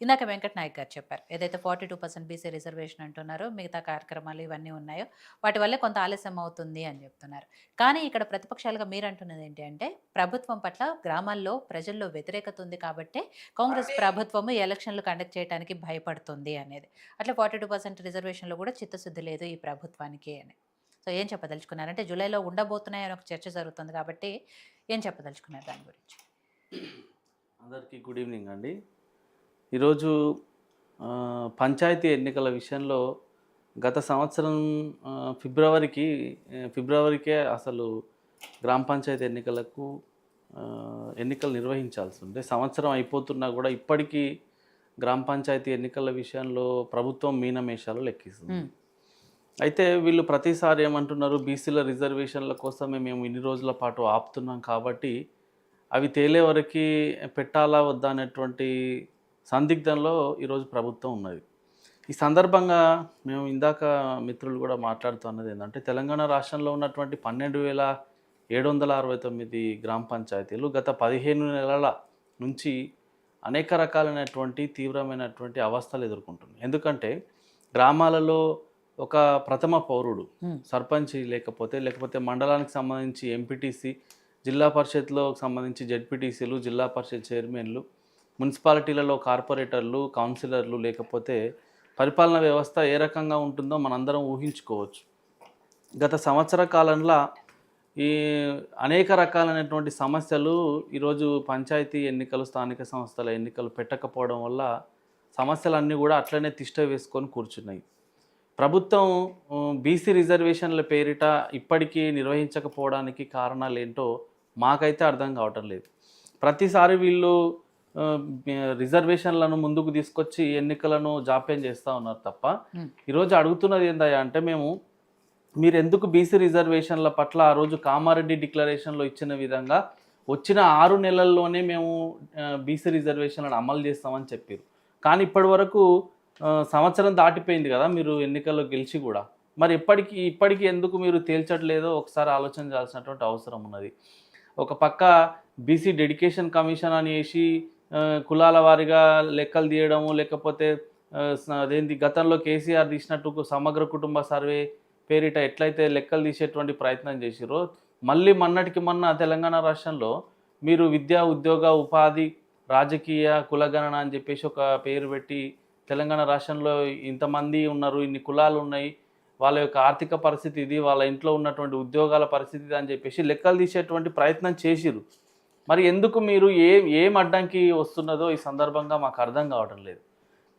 ఇందాక వెంకట్ నాయక్ గారు చెప్పారు. ఏదైతే 42% బీసీ రిజర్వేషన్ అంటున్నారో, మిగతా కార్యక్రమాలు ఇవన్నీ ఉన్నాయో, వాటి వల్లే కొంత ఆలస్యం అవుతుంది అని చెప్తున్నారు. కానీ ఇక్కడ ప్రతిపక్షాలుగా మీరంటున్నది ఏంటి అంటే, ప్రభుత్వం పట్ల గ్రామాల్లో ప్రజల్లో వ్యతిరేకత ఉంది కాబట్టే కాంగ్రెస్ ప్రభుత్వము ఎలక్షన్‌లు కండక్ట్ చేయటానికి భయపడుతుంది అనేది. అట్లా 42% రిజర్వేషన్‌లో కూడా చిత్తశుద్ధి లేదు ఈ ప్రభుత్వానికి అని. సో, ఏం చెప్పదలుచుకున్నారు? అంటే జూలైలో ఉండబోతున్నాయని ఒక చర్చ జరుగుతుంది కాబట్టి, ఏం చెప్పదలుచుకున్నారు దాని గురించి? అందరికీ గుడ్ ఈవినింగ్ అండి. ఈరోజు పంచాయతీ ఎన్నికల విషయంలో గత సంవత్సరం ఫిబ్రవరికే అసలు గ్రామ పంచాయతీ ఎన్నికలు నిర్వహించాల్సి ఉండే. సంవత్సరం అయిపోతున్నా కూడా ఇప్పటికీ గ్రామ పంచాయతీ ఎన్నికల విషయంలో ప్రభుత్వం మీనమేషాలు లెక్కిస్తుంది. అయితే వీళ్ళు ప్రతిసారి ఏమంటున్నారు, బీసీల రిజర్వేషన్ల కోసమే మేము ఇన్ని రోజుల పాటు ఆపుతున్నాం కాబట్టి అవి తేలే వరకు పెట్టాలా వద్దా అనేటువంటి సందిగ్ధంలో ఈరోజు ప్రభుత్వం ఉన్నది. ఈ సందర్భంగా మేము ఇందాక మిత్రులు కూడా మాట్లాడుతున్నది ఏంటంటే, తెలంగాణ రాష్ట్రంలో ఉన్నటువంటి 12,769 గ్రామ పంచాయతీలు గత 15 నెలల నుంచి అనేక రకాలైనటువంటి తీవ్రమైనటువంటి అవస్థలు ఎదుర్కొంటున్నాయి. ఎందుకంటే గ్రామాలలో ఒక ప్రథమ పౌరుడు సర్పంచ్ లేకపోతే మండలానికి సంబంధించి ఎంపీటీసీ, జిల్లా పరిషత్లో సంబంధించి జెడ్పీటీసీలు, జిల్లా పరిషత్ చైర్మన్లు, మున్సిపాలిటీలలో కార్పొరేటర్లు, కౌన్సిలర్లు, లేకపోతే పరిపాలన వ్యవస్థ ఏ రకంగా ఉంటుందో మనందరం ఊహించుకోవచ్చు. గత సంవత్సర కాలంలో ఈ అనేక రకాలైనటువంటి సమస్యలు ఈరోజు పంచాయతీ ఎన్నికలు, స్థానిక సంస్థల ఎన్నికలు పెట్టకపోవడం వల్ల సమస్యలన్నీ కూడా అట్లనే తిష్ట వేసుకొని కూర్చున్నాయి. ప్రభుత్వం బీసీ రిజర్వేషన్ల పేరిట ఇప్పటికీ నిర్వహించకపోవడానికి కారణాలు ఏంటో మాకైతే అర్థం కావటం లేదు. ప్రతిసారి వీళ్ళు రిజర్వేషన్లను ముందుకు తీసుకొచ్చి ఎన్నికలను జాప్యం చేస్తూ ఉన్నారు తప్ప, ఈరోజు అడుగుతున్నది ఏందయ్యా అంటే, మీరు ఎందుకు బీసీ రిజర్వేషన్ల పట్ల ఆ రోజు కామారెడ్డి డిక్లరేషన్లో ఇచ్చిన విధంగా వచ్చిన 6 నెలల్లోనే మేము బీసీ రిజర్వేషన్లను అమలు చేస్తామని చెప్పారు. కానీ ఇప్పటి వరకు సంవత్సరం దాటిపోయింది కదా మీరు ఎన్నికల్లో గెలిచి కూడా. మరి ఇప్పటికీ ఎందుకు మీరు తేల్చట్లేదో ఒకసారి ఆలోచన చేయాల్సినటువంటి అవసరం ఉన్నది. ఒక పక్క బీసీ డెడికేషన్ కమిషన్ అనేసి కులాల వారీగా లెక్కలు తీయడము, లేకపోతే అదేంటి గతంలో కేసీఆర్ తీసినట్టు సమగ్ర కుటుంబ సర్వే పేరిట ఎట్లయితే లెక్కలు తీసేటువంటి ప్రయత్నం చేసిరో, మళ్ళీ మొన్నటికి మొన్న తెలంగాణ రాష్ట్రంలో మీరు విద్యా, ఉద్యోగ, ఉపాధి, రాజకీయ కులగణన అని చెప్పేసి ఒక పేరు పెట్టి తెలంగాణ రాష్ట్రంలో ఇంతమంది ఉన్నారు, ఇన్ని కులాలు ఉన్నాయి, వాళ్ళ యొక్క ఆర్థిక పరిస్థితి ఇది, వాళ్ళ ఇంట్లో ఉన్నటువంటి ఉద్యోగాల పరిస్థితి అని చెప్పేసి లెక్కలు తీసేటువంటి ప్రయత్నం చేసిరు. మరి ఎందుకు మీరు ఏం అడ్డంకి వస్తున్నదో ఈ సందర్భంగా మాకు అర్థం కావడం లేదు.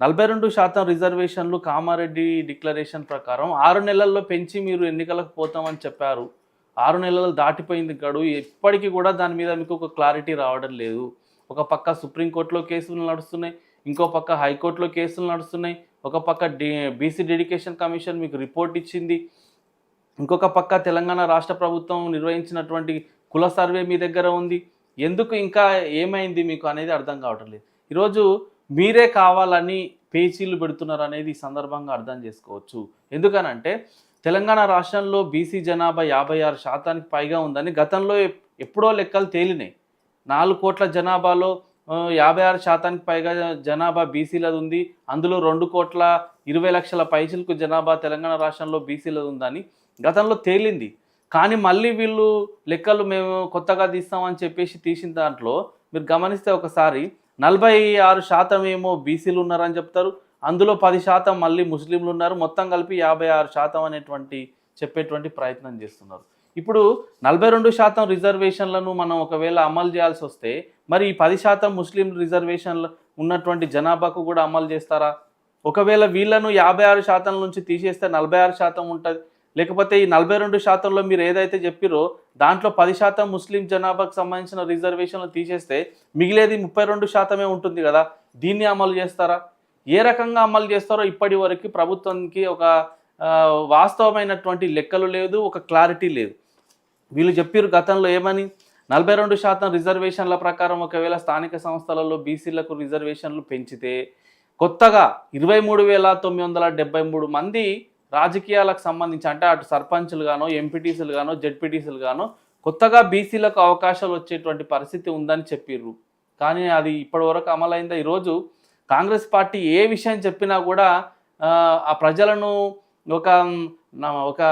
42% రిజర్వేషన్లు కామారెడ్డి డిక్లరేషన్ ప్రకారం 6 నెలల్లో పెంచి మీరు ఎన్నికలకు పోతామని చెప్పారు. 6 నెలలు దాటిపోయింది గడువు, ఇప్పటికీ కూడా దాని మీద మీకు ఒక క్లారిటీ రావడం లేదు. ఒక పక్క సుప్రీంకోర్టులో కేసులు నడుస్తున్నాయి, ఇంకో పక్క హైకోర్టులో కేసులు నడుస్తున్నాయి, ఒక పక్క బీసీ డెడికేషన్ కమిషన్ మీకు రిపోర్ట్ ఇచ్చింది, ఇంకొక పక్క తెలంగాణ రాష్ట్ర ప్రభుత్వం నిర్వహించినటువంటి కుల సర్వే మీ దగ్గర ఉంది. ఎందుకు ఇంకా ఏమైంది మీకు అనేది అర్థం కావటం లేదు. ఈరోజు మీరే కావాలని పేచీలు పెడుతున్నారు అనేది ఈ సందర్భంగా అర్థం చేసుకోవచ్చు. ఎందుకనంటే తెలంగాణ రాష్ట్రంలో బీసీ జనాభా 56% పైగా ఉందని గతంలో ఎప్పుడో లెక్కలు తేలినాయి. 4 కోట్ల జనాభాలో 56% పైగా జనాభా బీసీలది ఉంది. అందులో 2,20,00,000 పైచిలకు జనాభా తెలంగాణ రాష్ట్రంలో బీసీలది ఉందని గతంలో తేలింది. కానీ మళ్ళీ వీళ్ళు లెక్కలు మేము కొత్తగా తీస్తామని చెప్పేసి తీసిన దాంట్లో మీరు గమనిస్తే ఒకసారి 46% ఏమో బీసీలు ఉన్నారని చెప్తారు, అందులో 10% మళ్ళీ ముస్లింలు ఉన్నారు, మొత్తం కలిపి 56% అనేటువంటి చెప్పేటువంటి ప్రయత్నం చేస్తున్నారు. ఇప్పుడు 42% రిజర్వేషన్లను మనం ఒకవేళ అమలు చేయాల్సి వస్తే మరి ఈ 10% ముస్లిం రిజర్వేషన్లు ఉన్నటువంటి జనాభాకు కూడా అమలు చేస్తారా? ఒకవేళ వీళ్ళను 56% నుంచి తీసేస్తే 46% ఉంటుంది. లేకపోతే ఈ 42%లో మీరు ఏదైతే చెప్పిరో దాంట్లో 10% ముస్లిం జనాభాకు సంబంధించిన రిజర్వేషన్లు తీసేస్తే మిగిలేది 32% ఉంటుంది కదా. దీన్ని అమలు చేస్తారా? ఏ రకంగా అమలు చేస్తారో ఇప్పటి వరకు ప్రభుత్వానికి ఒక వాస్తవమైనటువంటి లెక్కలు లేదు, ఒక క్లారిటీ లేదు. వీళ్ళు చెప్పారు గతంలో ఏమని, 42% రిజర్వేషన్ల ప్రకారం ఒకవేళ స్థానిక సంస్థలలో బీసీలకు రిజర్వేషన్లు పెంచితే కొత్తగా 23,973 మంది రాజకీయాలకు సంబంధించి, అంటే అటు సర్పంచులు గానో, ఎంపీటీసీలు గానో, జెడ్పీటీసీలు గానో కొత్తగా బీసీలకు అవకాశాలు వచ్చేటువంటి పరిస్థితి ఉందని చెప్పిర్రు. కానీ అది ఇప్పటివరకు అమలైందా? ఈరోజు కాంగ్రెస్ పార్టీ ఏ విషయం చెప్పినా కూడా ఆ ప్రజలను ఒక ఒక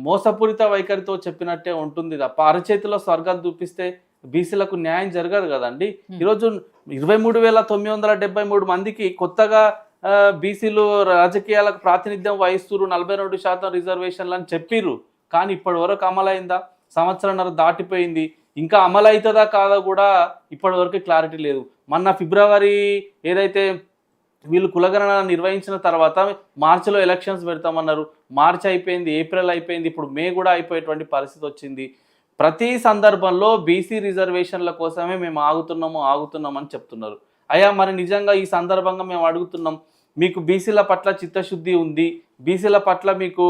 మోసపూరిత వైఖరితో చెప్పినట్టే ఉంటుంది తప్ప అరచేతిలో స్వర్గాలు చూపిస్తే బీసీలకు న్యాయం జరగదు కదండి. ఈరోజు 23,973 మందికి కొత్తగా బీసీలు రాజకీయాలకు ప్రాతినిధ్యం వహిస్తున్నారు, 42% రిజర్వేషన్లు అని చెప్పిర్రు. కానీ ఇప్పటి వరకు అమలైందా? సంవత్సరంన్నర దాటిపోయింది, ఇంకా అమలు అవుతుందా కాదా కూడా ఇప్పటి వరకు క్లారిటీ లేదు. మొన్న ఫిబ్రవరి ఏదైతే వీళ్ళు కులగణన నిర్వహించిన తర్వాత మార్చిలో ఎలక్షన్స్ పెడతామన్నారు. మార్చి అయిపోయింది, ఏప్రిల్ అయిపోయింది, ఇప్పుడు మే కూడా అయిపోయేటువంటి పరిస్థితి వచ్చింది. ప్రతి సందర్భంలో బీసీ రిజర్వేషన్ల కోసమే మేము ఆగుతున్నామని చెప్తున్నారు. అయ్యా మరి నిజంగా ఈ సందర్భంగా మేము అడుగుతున్నాం, మీకు బీసీల పట్ల చిత్తశుద్ధి ఉంది, బీసీల పట్ల మీకు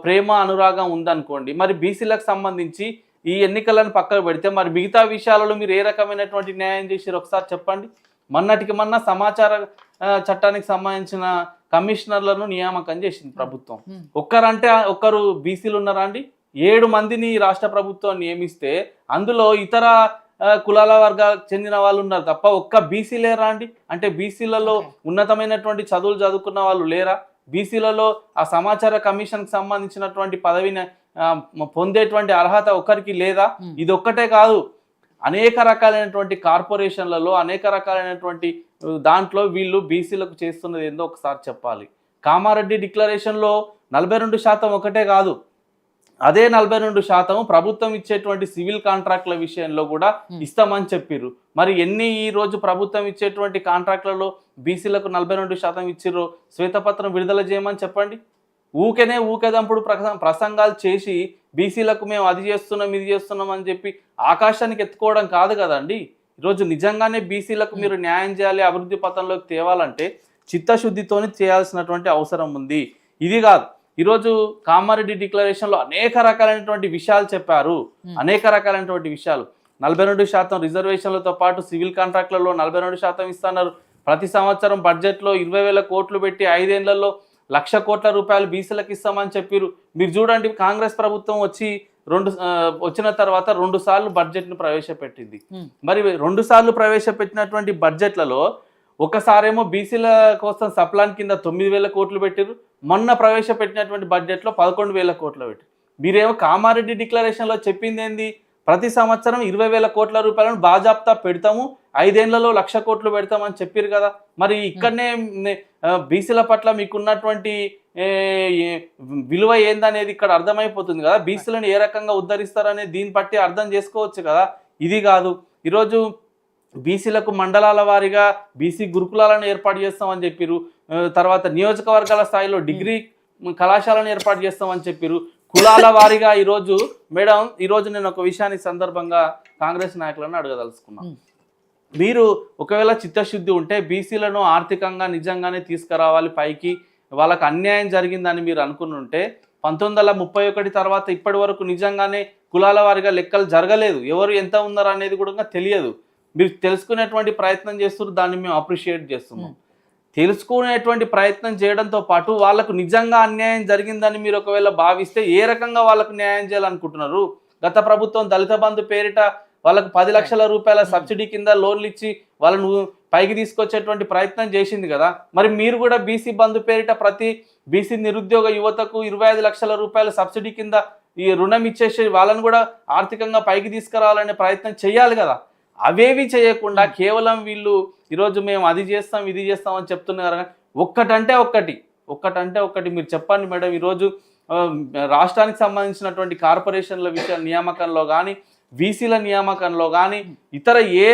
ప్రేమ అనురాగం ఉందనుకోండి, మరి బీసీలకు సంబంధించి ఈ ఎన్నికలను పక్కకు పెడితే మరి మిగతా విషయాలలో మీరు ఏ రకమైనటువంటి న్యాయం చేసారు ఒకసారి చెప్పండి. మొన్న సమాచార చట్టానికి సంబంధించిన కమిషనర్లను నియామకం చేసింది ప్రభుత్వం. ఒక్కరు బీసీలు ఉన్నారా అండి? 7 మందిని రాష్ట్ర ప్రభుత్వం నియమిస్తే అందులో ఇతర కులాల వర్గాలకు చెందిన వాళ్ళు ఉన్నారు తప్ప ఒక్క బీసీ లేరా అండి? అంటే బీసీలలో ఉన్నతమైనటువంటి చదువులు చదువుకున్న వాళ్ళు లేరా? బీసీలలో ఆ సమాచార కమిషన్కి సంబంధించినటువంటి పదవిని పొందేటువంటి అర్హత ఒక్కరికి లేదా? ఇది ఒక్కటే కాదు, అనేక రకాలైనటువంటి కార్పొరేషన్లలో అనేక రకాలైనటువంటి దాంట్లో వీళ్ళు బీసీలకు చేస్తున్నది ఏందో ఒకసారి చెప్పాలి. కామారెడ్డి డిక్లరేషన్లో 42% ఒకటే కాదు, అదే 42% ప్రభుత్వం ఇచ్చేటువంటి సివిల్ కాంట్రాక్ట్ల విషయంలో కూడా ఇస్తామని చెప్పిర్రు. మరి ఈ రోజు ప్రభుత్వం ఇచ్చేటువంటి కాంట్రాక్ట్లలో బీసీలకు 42% ఇచ్చిర్రో శ్వేతపత్రం విడుదల చేయమని చెప్పండి. ఊకేదంపుడు ప్రసంగాలు చేసి బీసీలకు మేము అది చేస్తున్నాం ఇది చేస్తున్నాం అని చెప్పి ఆకాశానికి ఎత్తుకోవడం కాదు కదండి. ఈరోజు నిజంగానే బీసీలకు మీరు న్యాయం చేయాలి, అభివృద్ధి పథంలోకి తేవాలంటే చిత్తశుద్ధితోని చేయాల్సినటువంటి అవసరం ఉంది. ఇది కాదు, ఈరోజు కామారెడ్డి డిక్లరేషన్లో అనేక రకాలైనటువంటి విషయాలు చెప్పారు, అనేక రకాలైనటువంటి విషయాలు. 42% రిజర్వేషన్లతో పాటు సివిల్ కాంట్రాక్ట్లలో 42% ఇస్తున్నారు. ప్రతి సంవత్సరం బడ్జెట్లో 20,000 కోట్లు పెట్టి 5 ఏళ్లలో 1,00,000 కోట్ల రూపాయలు బీసీలకు ఇస్తామని చెప్పారు. మీరు చూడండి, కాంగ్రెస్ ప్రభుత్వం వచ్చిన తర్వాత 2 సార్లు బడ్జెట్ను ప్రవేశపెట్టింది. మరి 2 సార్లు ప్రవేశపెట్టినటువంటి బడ్జెట్లలో ఒకసారేమో బీసీల కోసం సప్లాన్ కింద 9,000 కోట్లు పెట్టారు, మొన్న ప్రవేశపెట్టినటువంటి బడ్జెట్లో 11,000 కోట్లు పెట్టారు. మీరేమో కామారెడ్డి డిక్లరేషన్లో చెప్పింది ఏంది? ప్రతి సంవత్సరం 20,000 కోట్ల రూపాయలను బాజాప్తా పెడతాము, 5 ఏళ్లలో 1,00,000 కోట్లు పెడతామని చెప్పారు కదా. మరి ఇక్కడనే బీసీల పట్ల మీకున్నటువంటి విలువ ఏందనేది ఇక్కడ అర్థమైపోతుంది కదా. బీసీలను ఏ రకంగా ఉద్ధరిస్తారనేది దీన్ని బట్టి అర్థం చేసుకోవచ్చు కదా. ఇది కాదు, ఈరోజు బీసీలకు మండలాల వారీగా బీసీ గురుకులాలను ఏర్పాటు చేస్తామని చెప్పారు. తర్వాత నియోజకవర్గాల స్థాయిలో డిగ్రీ కళాశాలను ఏర్పాటు చేస్తామని చెప్పారు. కులాల వారీగా ఈరోజు నేను ఒక విషయాన్ని సందర్భంగా కాంగ్రెస్ నాయకులను అడగదలుచుకున్నాను. మీరు ఒకవేళ చిత్తశుద్ధి ఉంటే బీసీలను ఆర్థికంగా నిజంగానే తీసుకురావాలి పైకి, వాళ్ళకు అన్యాయం జరిగిందని మీరు అనుకుని ఉంటే 1931 తర్వాత ఇప్పటి వరకు నిజంగానే కులాల వారీగా లెక్కలు జరగలేదు, ఎవరు ఎంత ఉన్నారు అనేది కూడా తెలియదు. మీరు తెలుసుకునేటువంటి ప్రయత్నం చేస్తున్నారు, దాన్ని మేము అప్రిషియేట్ చేస్తున్నాం. తెలుసుకునేటువంటి ప్రయత్నం చేయడంతో పాటు వాళ్ళకు నిజంగా అన్యాయం జరిగిందని మీరు ఒకవేళ భావిస్తే ఏ రకంగా వాళ్ళకు న్యాయం చేయాలనుకుంటున్నారు? గత ప్రభుత్వం దళిత బంధు పేరిట వాళ్ళకు 10 లక్షల రూపాయల సబ్సిడీ కింద లోన్లు ఇచ్చి వాళ్ళను పైకి తీసుకొచ్చేటువంటి ప్రయత్నం చేసింది కదా. మరి మీరు కూడా బీసీ బంధు పేరిట ప్రతి బీసీ నిరుద్యోగ యువతకు 25 లక్షల రూపాయల సబ్సిడీ కింద ఈ రుణం ఇచ్చేసి వాళ్ళను కూడా ఆర్థికంగా పైకి తీసుకురావాలనే ప్రయత్నం చేయాలి కదా. అవేవి చేయకుండా కేవలం వీళ్ళు ఈరోజు మేము అది చేస్తాం ఇది చేస్తాం అని చెప్తున్నారు. ఒక్కటంటే ఒకటి మీరు చెప్పండి మేడం. ఈరోజు రాష్ట్రానికి సంబంధించినటువంటి కార్పొరేషన్ల విషయ నియామకంలో కానీ, బీసీల నియామకంలో కానీ, ఇతర ఏ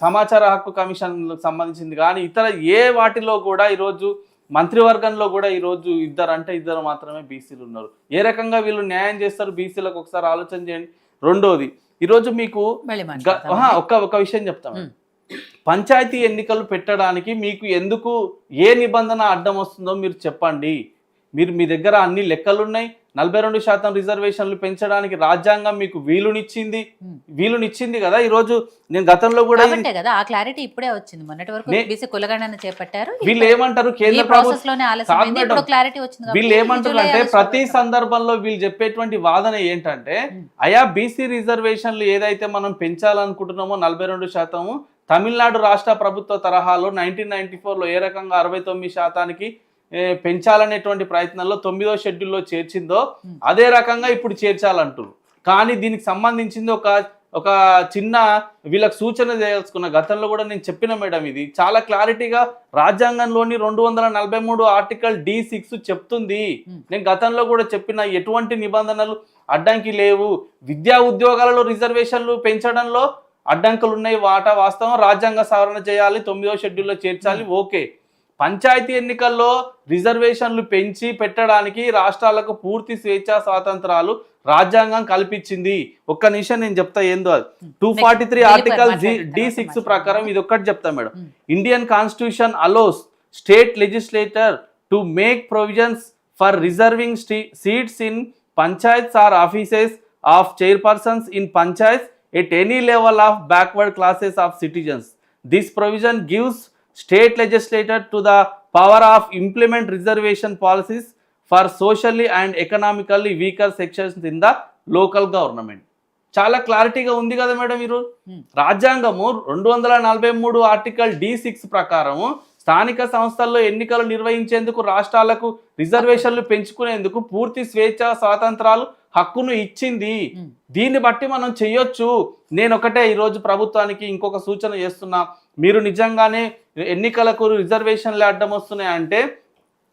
సమాచార హక్కు కమిషన్ సంబంధించింది కానీ, ఇతర ఏ వాటిలో కూడా ఈరోజు మంత్రివర్గంలో కూడా ఈరోజు ఇద్దరు మాత్రమే బీసీలు ఉన్నారు. ఏ రకంగా వీళ్ళు న్యాయం చేస్తారు బీసీలకు ఒకసారి ఆలోచన చేయండి. రెండోది, ఈరోజు మీకు ఒక విషయం చెప్తాను. పంచాయతీ ఎన్నికలు పెట్టడానికి మీకు ఎందుకు ఏ నిబంధన అడ్డం వస్తుందో మీరు చెప్పండి. మీ దగ్గర అన్ని లెక్కలు ఉన్నాయి. 42% రిజర్వేషన్లు పెంచడానికి రాజ్యాంగం మీకు వీలునిచ్చింది కదా. ఈ రోజు నేను గతంలో కూడా కదా ఆ క్లారిటీ ఇప్పుడే వచ్చింది. మొన్నటి వరకు బీసీ కులగణన చేపట్టారు. వీళ్ళు ఏమంటారు, కేంద్ర ప్రభుత్వం వీళ్ళు ఏమంటారు అంటే ప్రతి సందర్భంలో వీళ్ళు చెప్పేటువంటి వాదన ఏంటంటే, అయా బీసీ రిజర్వేషన్లు ఏదైతే మనం పెంచాలనుకుంటున్నామో 42%, తమిళనాడు రాష్ట్ర ప్రభుత్వ తరహాలో 1994లో ఏ రకంగా 69% పెంచాలనేటువంటి ప్రయత్నంలో 9వ షెడ్యూల్లో చేర్చిందో అదే రకంగా ఇప్పుడు చేర్చాలంటారు. కానీ దీనికి సంబంధించింది ఒక చిన్న వీళ్ళకి సూచన చేసుకున్న గతంలో కూడా నేను చెప్పిన మేడం, ఇది చాలా క్లారిటీగా రాజ్యాంగంలోని 243 ఆర్టికల్ D6 చెప్తుంది. నేను గతంలో కూడా చెప్పిన ఎటువంటి నిబంధనలు అడ్డంకి లేవు. విద్యా ఉద్యోగాలలో రిజర్వేషన్లు పెంచడంలో అడ్డంకులు ఉన్నాయి, వాస్తవం. రాజ్యాంగ సవరణ చేయాలి, 9వ షెడ్యూల్లో చేర్చాలి, ఓకే. పంచాయతీ ఎన్నికల్లో రిజర్వేషన్లు పెంచి పెట్టడానికి రాష్ట్రాలకు పూర్తి స్వేచ్ఛా స్వాతంత్రాలు రాజ్యాంగం కల్పించింది. ఒక్క నిమిషం నేను చెప్తా ఏందో. 243 ఆర్టికల్ D6 ప్రకారం ఇది ఒక్కటి చెప్తా madam. Indian constitution allows state legislator to make provisions for reserving seats in panchayats or offices of chairpersons in panchayats at any level of backward classes of citizens. This provision gives state legislator to the power of implement reservation policies for socially and economically weaker sections in the local government. చాలా క్లారిటీగా ఉంది కదా madam. ఈరోజు రాజ్యాంగము 243 article D6 ప్రకారము స్థానిక సంస్థల్లో ఎన్నికలు నిర్వహించేందుకు రాష్ట్రాలకు రిజర్వేషన్లు పెంచుకునేందుకు పూర్తి స్వేచ్ఛ స్వాతంత్రాలు హక్కును ఇచ్చింది. దీన్ని బట్టి మనం చెయ్యొచ్చు. నేను ఒకటే ఈరోజు ప్రభుత్వానికి ఇంకొక సూచన చేస్తున్నా. మీరు నిజంగానే ఎన్నికలకు రిజర్వేషన్లు అడ్డం వస్తున్నాయి అంటే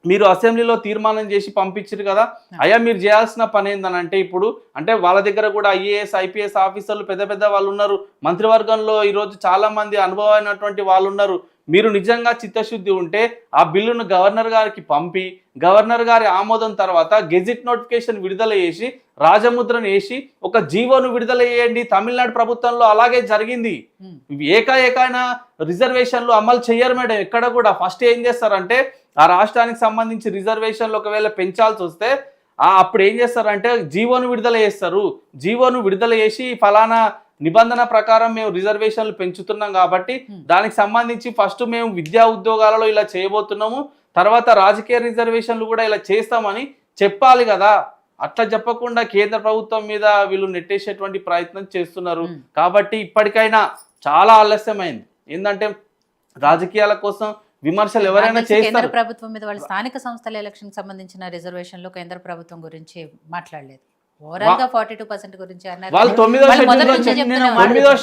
మీరు అసెంబ్లీలో తీర్మానం చేసి పంపించారు కదా. అయ్యా మీరు చేయాల్సిన పని ఏందనంటే ఇప్పుడు అంటే వాళ్ళ దగ్గర కూడా IAS IPS ఆఫీసర్లు పెద్ద వాళ్ళు ఉన్నారు. మంత్రివర్గంలో ఈరోజు చాలా మంది అనుభవమైనటువంటి వాళ్ళు ఉన్నారు. మీరు నిజంగా చిత్తశుద్ధి ఉంటే ఆ బిల్లును గవర్నర్ గారికి పంపి గవర్నర్ గారి ఆమోదం తర్వాత గెజిట్ నోటిఫికేషన్ విడుదల చేసి రాజముద్రను వేసి ఒక జీవోను విడుదల చేయండి. తమిళనాడు ప్రభుత్వంలో అలాగే జరిగింది. ఏకైనా రిజర్వేషన్లు అమలు చేయరు మేడం ఎక్కడ కూడా. ఫస్ట్ ఏం చేస్తారంటే ఆ రాష్ట్రానికి సంబంధించి రిజర్వేషన్లు ఒకవేళ పెంచాల్సి వస్తే అప్పుడు ఏం చేస్తారంటే జీవోను విడుదల చేస్తారు. జీవోను విడుదల చేసి ఫలానా నిబంధన ప్రకారం మేము రిజర్వేషన్లు పెంచుతున్నాం కాబట్టి దానికి సంబంధించి ఫస్ట్ మేము విద్యా ఉద్యోగాలలో ఇలా చేయబోతున్నాము, తర్వాత రాజకీయ రిజర్వేషన్లు కూడా ఇలా చేస్తామని చెప్పాలి కదా. అట్లా చెప్పకుండా కేంద్ర ప్రభుత్వం మీద వీళ్ళు నెట్టేసేటువంటి ప్రయత్నం చేస్తున్నారు. కాబట్టి ఇప్పటికైనా చాలా ఆలస్యమైంది. ఏంటంటే రాజకీయాల కోసం విమర్శలు ఎవరైనా చేస్తారు. కేంద్ర ప్రభుత్వం మీద వాళ్ళ స్థానిక సంస్థల ఎలక్షన్ సంబంధించిన రిజర్వేషన్లో కేంద్ర ప్రభుత్వం గురించి మాట్లాడలేదు. ఓవరాల్ గా 42% గురించి అన్నారు. వాళ్ళు 9వ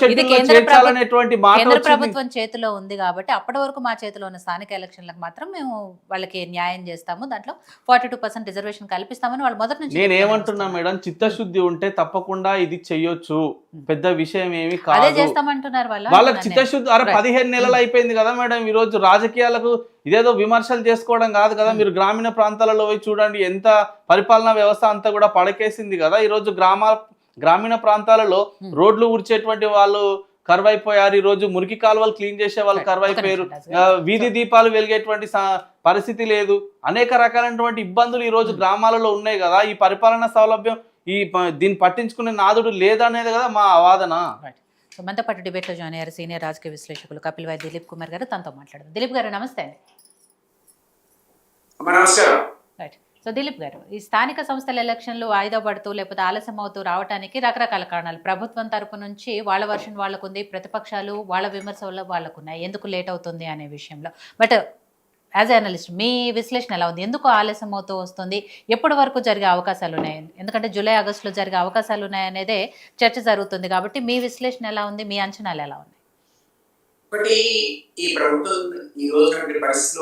షెడ్యూల్లో చేర్చాలనేటువంటి మాట కేంద్ర ప్రభుత్వం చేతిలో ఉంది కాబట్టి అప్పటి వరకు మా చేతిలో ఉన్న స్థానిక ఎలక్షన్లకు మాత్రం మేము వాళ్ళకి న్యాయం చేస్తాము, దాంట్లో 42% రిజర్వేషన్ కల్పిస్తామని వాళ్ళు మొదటి నుంచి. నేను ఏమంటున్నా మేడం, చిత్తశుద్ధి ఉంటే తప్పకుండా ఇది చెయ్యొచ్చు, పెద్ద విషయం ఏమి కాదు. అదే చేస్తామంటున్నారు వాళ్ళకి చిత్తశుద్ధి. 15 నెలలు అయిపోయింది కదా మేడం. ఈ రోజు రాజకీయాలకు ఇదేదో విమర్శలు చేసుకోవడం కాదు కదా. మీరు గ్రామీణ ప్రాంతాలలో పోయి చూడండి, ఎంత పరిపాలనా వ్యవస్థ అంతా కూడా పడకేసింది కదా. ఈరోజు గ్రామీణ ప్రాంతాలలో రోడ్లు ఊడ్చేటువంటి వాళ్ళు కరువైపోయారు. ఈరోజు మురికి కాలువలు క్లీన్ చేసే వాళ్ళు కరువైపోయారు. వీధి దీపాలు వెలిగేటువంటి పరిస్థితి లేదు. అనేక రకాలైనటువంటి ఇబ్బందులు ఈరోజు గ్రామాలలో ఉన్నాయి కదా. ఈ పరిపాలనా సౌలభ్యం దీన్ని పట్టించుకునే నాదుడు లేదనేది కదా మా వాదన. మనతో పాటు డిబేట్లో జాయిన్ అయ్యారు సీనియర్ రాజకీయ విశ్లేషకులు కపిల్ వాయి దిలీప్ కుమార్ గారు. తనతో మాట్లాడదాం. దిలీప్ గారు నమస్తే అండి. రైట్. సో దిలీప్ గారు, ఈ స్థానిక సంస్థల ఎలక్షన్లు వాయిదా పడుతూ లేకపోతే ఆలస్యం అవుతూ రావడానికి రకరకాల కారణాలు. ప్రభుత్వం తరపు నుంచి వాళ్ళ వర్షన్ వాళ్ళకు ఉంది, ప్రతిపక్షాలు వాళ్ళ విమర్శలు వాళ్ళకు ఉన్నాయి, ఎందుకు లేట్ అవుతుంది అనే విషయంలో. బట్ యాజ్ ఎ అనలిస్ట్ మీ విశ్లేషణ ఎలా ఉంది? ఎందుకు ఆలస్యం అవుతూ వస్తుంది? ఎప్పటి వరకు జరిగే అవకాశాలు ఉన్నాయి? ఎందుకంటే జూలై ఆగస్టులో జరిగే అవకాశాలు ఉన్నాయనేదే చర్చ జరుగుతుంది కాబట్టి మీ విశ్లేషణ ఎలా ఉంది? మీ అంచనాలు ఎలా ఉన్నాయి? ఒకటి, ఈ ప్రభుత్వం ఈ రోజు పరిస్థితిలో